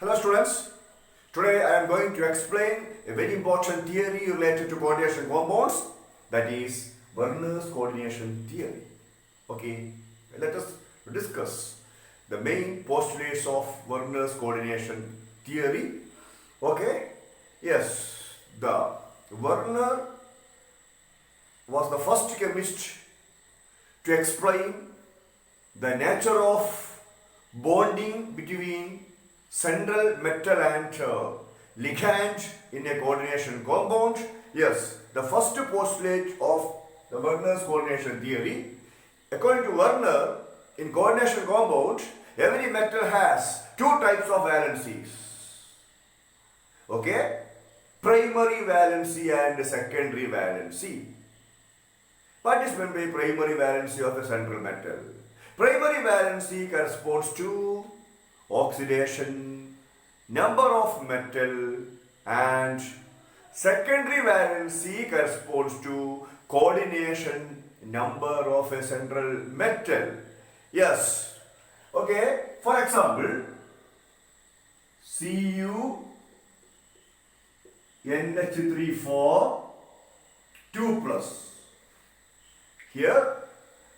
Hello students, today I am going to explain a very important theory related to coordination compounds, that is Werner's coordination theory. Okay, let us discuss the main postulates of Werner's coordination theory. Okay, yes, the Werner was the first chemist to explain the nature of bonding between central metal and ligand in a coordination compound. Yes, the first postulate of the Werner's coordination theory. According to Werner, in coordination compound, every metal has two types of valencies. Okay, primary valency and secondary valency. What is meant by primary valency of a central metal? Primary valency corresponds to oxidation, number of metal, and secondary valency corresponds to coordination, number of a central metal. Yes. Okay. For example, CuNH3 2 plus. Here,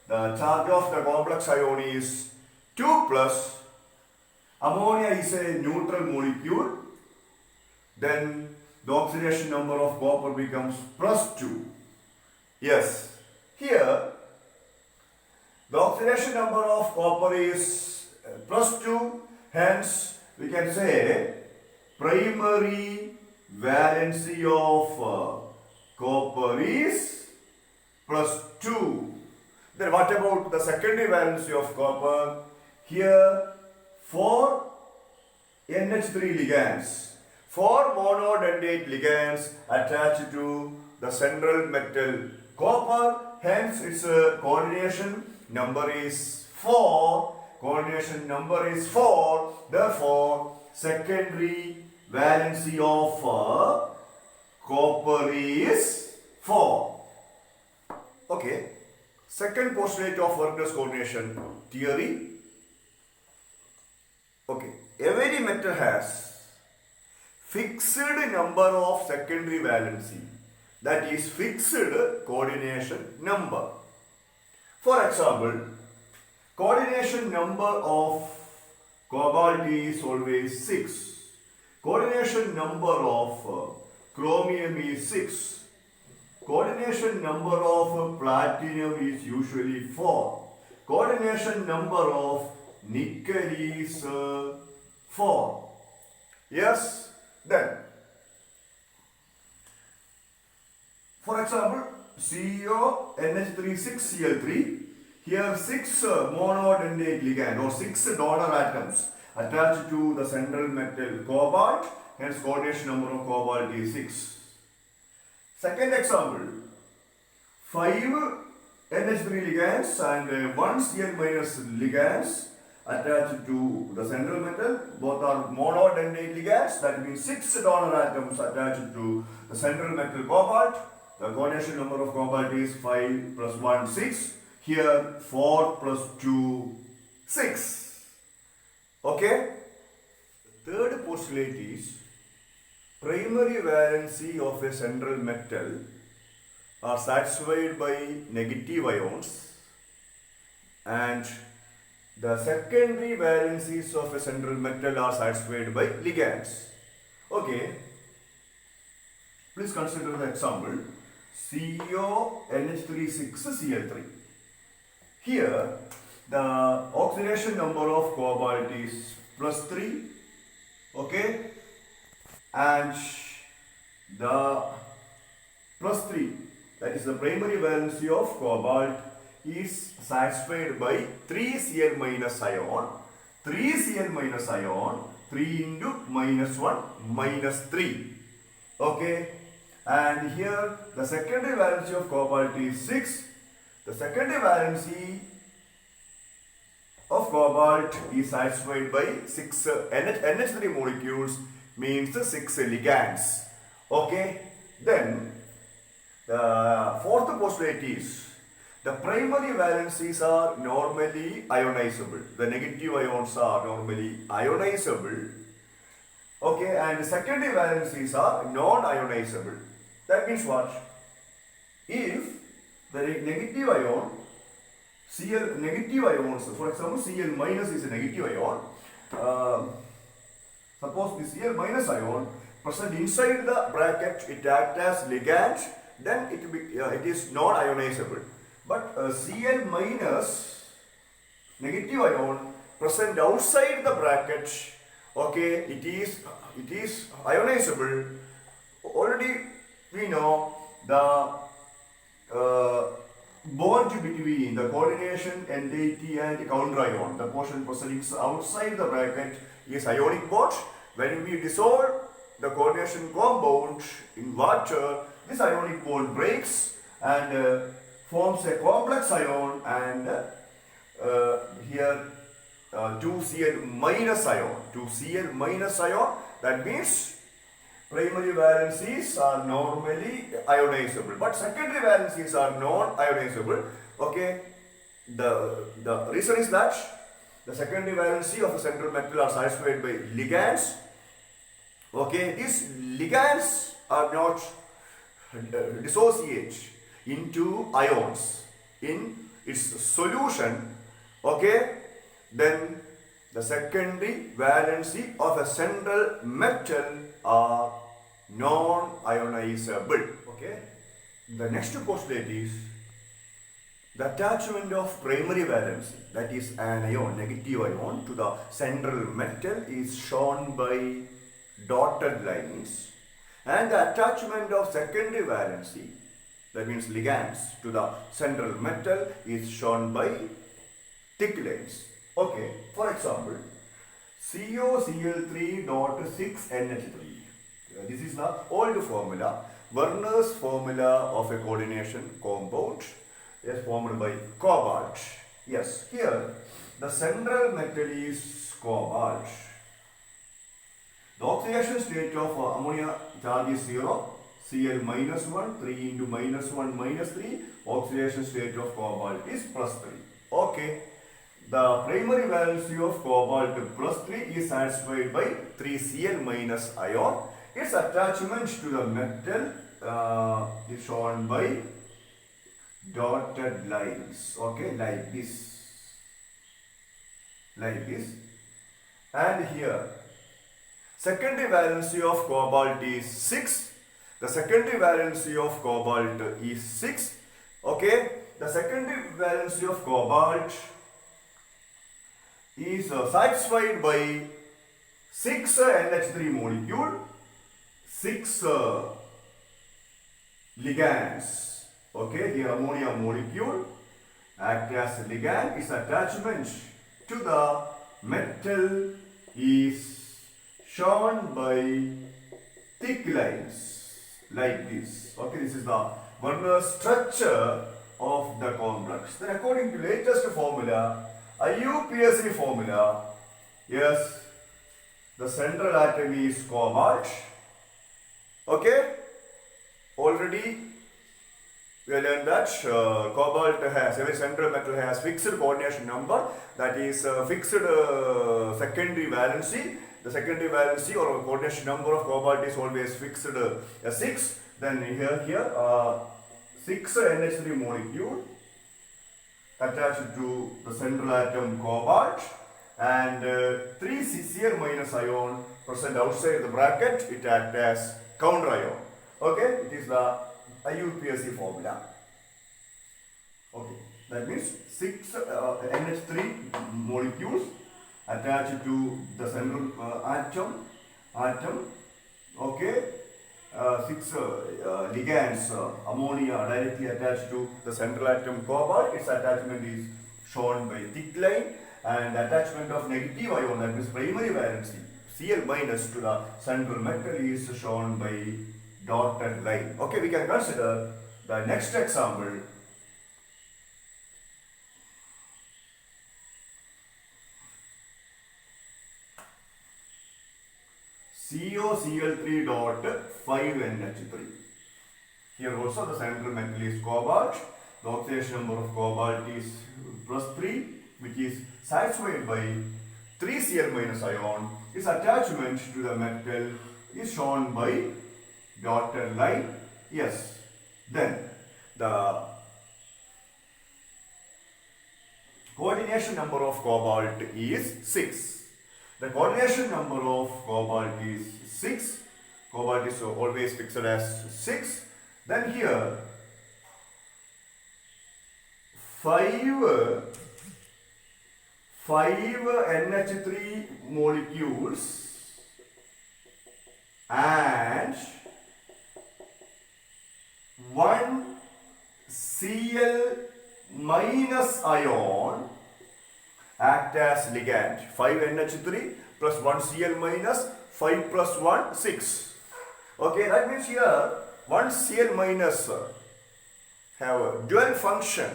the charge of the complex ion is 2 plus. Ammonia is a neutral molecule. Then the oxidation number of copper becomes plus 2. Yes. Here, the oxidation number of copper is plus 2. Hence, we can say primary valency of copper is plus 2. Then what about the secondary valency of copper? Here, 4 NH3 ligands, 4 monodendate ligands attached to the central metal copper. Hence, its coordination number is 4. Coordination number is 4. Therefore, secondary valency of copper is 4. Okay. Second postulate of Werner's coordination theory. Okay. Every metal has fixed number of secondary valency. That is fixed coordination number. For example, coordination number of cobalt is always 6. Coordination number of chromium is 6. Coordination number of platinum is usually 4. Coordination number of nickel is 4. Yes? Then, for example, CuNH3 6Cl3. Here 6 monodendate ligand or 6 donor atoms attached to the central metal cobalt. Hence, coordination number of cobalt is 6. Second example, 5 NH3 ligands and 1 Cl minus ligands attached to the central metal. Both are monodendate ligands. That means 6 donor atoms attached to the central metal cobalt. The coordination number of cobalt is 5 plus 1, 6. Here 4 plus 2, 6. Okay. Third postulate is primary valency of a central metal are satisfied by negative ions, and the secondary valencies of a central metal are satisfied by ligands. Okay. Please consider the example CuNH3 6Cl3. Here, the oxidation number of cobalt is plus 3. Okay. And the plus 3, that is the primary valency of cobalt, is satisfied by 3 Cl minus ion. 3 Cl minus ion, 3 into minus 1, minus 3. Okay. And here the secondary valency of cobalt is 6. The secondary valency of cobalt is satisfied by 6 NH3 molecules, means 6 ligands. Okay. Then the fourth postulate is the primary valencies are normally ionizable. The negative ions are normally ionizable, Okay, and the secondary valencies are non-ionizable. That means what? If the negative ion, Cl negative ions, for example, Cl minus is a negative ion. Suppose the Cl minus ion present inside the bracket, it acts as ligand, then it is non-ionizable. But Cl minus negative ion present outside the bracket, okay, it is ionizable. Already we know the bond between the coordination entity and counter ion, the portion present outside the bracket is ionic bond. When we dissolve the coordination compound in water, this ionic bond breaks and forms a complex ion, and here 2Cl minus ion. 2Cl minus ion, that means primary valencies are normally ionizable, but secondary valencies are non-ionizable. Okay, the reason is that the secondary valency of the central metal are satisfied by ligands. Okay, these ligands are not dissociate into ions in its solution. Okay, then the secondary valency of a central metal are non-ionizable. Okay, the next postulate is the attachment of primary valency, that is an ion, negative ion, to the central metal is shown by dotted lines, and the attachment of secondary valency, that means ligands, to the central metal is shown by thick lines. Okay, for example, COCl3.6NH3. This is the old formula, Werner's formula of a coordination compound, is formed by cobalt. Yes, here the central metal is cobalt. The oxidation state of ammonia charge is 0. Cl minus 1, 3 into minus 1 minus 3. Oxidation state of cobalt is plus 3. Okay. The primary valency of cobalt plus 3 is satisfied by 3Cl minus ion. Its attachment to the metal is shown by dotted lines. Okay, like this. Like this. And here, secondary valency of cobalt is 6. The secondary valency of cobalt is 6. Okay, the secondary valency of cobalt is satisfied by 6 NH3 molecule, 6 ligands. Okay, here ammonia molecule act as a ligand. Its attachment to the metal is shown by thick lines like this. Okay, this is the Werner's structure of the complex. Then according to latest formula, IUPAC formula, yes, the central atom is cobalt. Okay, already we learned that cobalt has, every central metal has fixed coordination number, that is fixed secondary valency. The secondary valency or coordination number of cobalt is always fixed 6. Then here 6 NH3 molecule attached to the central atom cobalt, and 3 Cl minus ion present outside the bracket, it acts as counter ion. Okay, it is the IUPAC formula. Okay, that means 6 NH3 molecules attached to the central atom. Okay, 6 ligands, ammonia directly attached to the central atom cobalt. Its attachment is shown by thick line, and attachment of negative ion, that means primary valency, Cl minus, to the central metal is shown by dotted line. Okay, we can consider the next example. COCl3.5NH3. Here also the central metal is cobalt. The oxidation number of cobalt is plus 3, which is satisfied by 3Cl minus ion, its attachment to the metal is shown by dotted line. Yes. Then the coordination number of cobalt is 6. The coordination number of cobalt is 6. Cobalt is always fixed as 6. Then here 5 NH3 molecules and 1 Cl minus ion act as ligand. 5 NH3 plus 1 Cl minus, 5 plus 1, 6. Okay, that means here 1 Cl minus have a dual function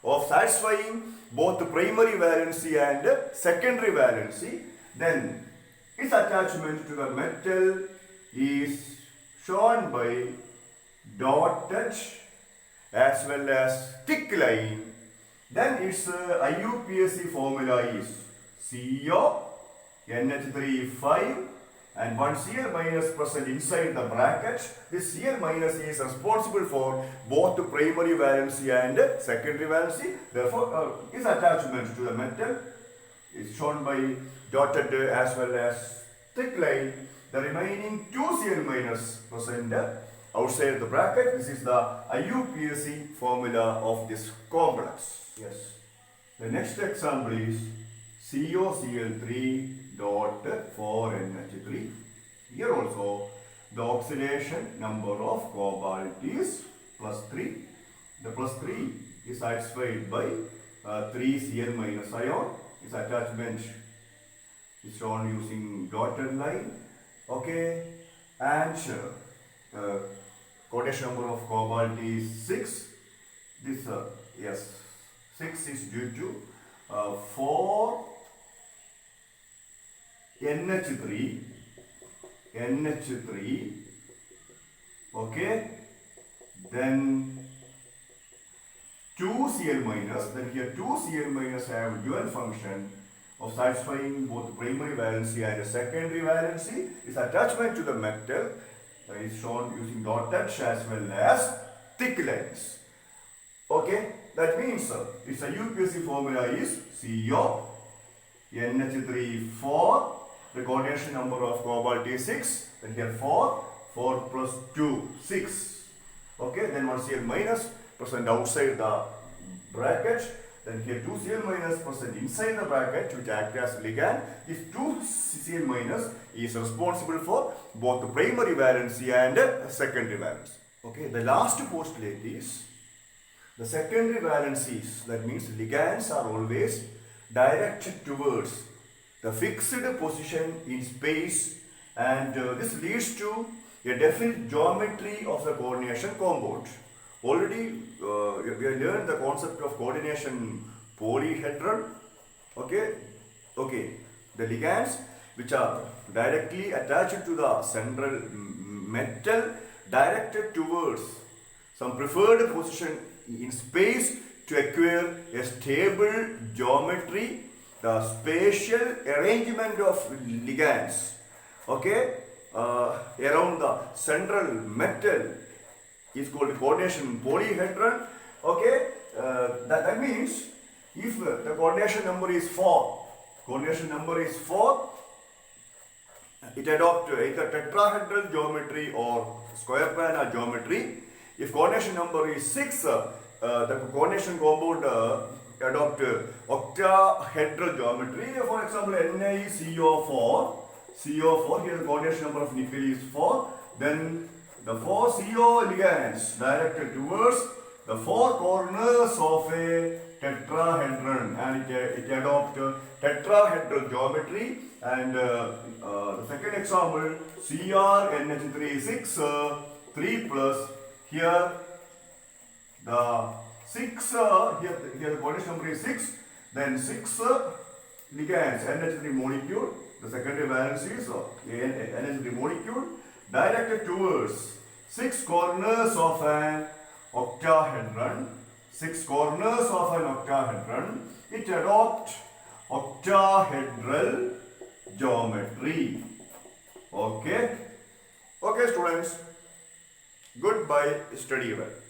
of satisfying both the primary valency and secondary valency. Then its attachment to the metal is shown by dotted as well as thick line. Then its IUPAC formula is CO NH3 5 and 1 Cl minus present inside the bracket. This Cl minus is responsible for both the primary valency and secondary valency. Therefore, its attachment to the metal is shown by dotted as well as thick line. The remaining 2 Cl minus present outside the bracket. This is the IUPAC formula of this complex. Yes. The next example is COCl3 dot 4NH3. Here also the oxidation number of cobalt is plus 3. The plus 3 is satisfied by 3 Cl minus ion. Its attachment is shown using dotted line. Okay, and coordination number of cobalt is 6. This yes, 6 is due to 4 NH3, okay, then 2 Cl minus, then here 2 Cl minus have dual function of satisfying both primary valency and secondary valency. Its attachment to the metal is shown using dotted as well as thick lines. Okay, that means its IUPAC formula is CO NH3 4. The coordination number of cobalt is 6. Then here 4 plus 2, 6. Okay, then 1 Cl minus present outside the bracket. Then here 2 Cl minus present inside the bracket which act as ligand. This 2 Cl minus is responsible for both the primary valency and secondary valency. Okay, the last postulate is the secondary valencies. That means ligands are always directed towards the fixed position in space, and this leads to a definite geometry of the coordination compound. Already we have learned the concept of coordination polyhedron. Okay, the ligands which are directly attached to the central metal directed towards some preferred position in space to acquire a stable geometry. The spatial arrangement of ligands, okay, around the central metal is called coordination polyhedron. Okay, that means if the coordination number is 4, it adopts either tetrahedral geometry or square planar geometry. If coordination number is 6, the coordination compound adopt octahedral geometry. For example, NiCO4. Here the coordination number of nickel is 4. Then the 4 CO ligands directed towards the 4 corners of a tetrahedron, and it adopt tetrahedral geometry. And the second example, CrNH3 6 3 plus. Here the 6 here the coordination number is 6. Then 6 ligands NH3 molecule, the secondary valency is NH3 molecule directed towards 6 corners of an octahedron. It adopts octahedral geometry. Okay. Okay, students. Goodbye. Study well.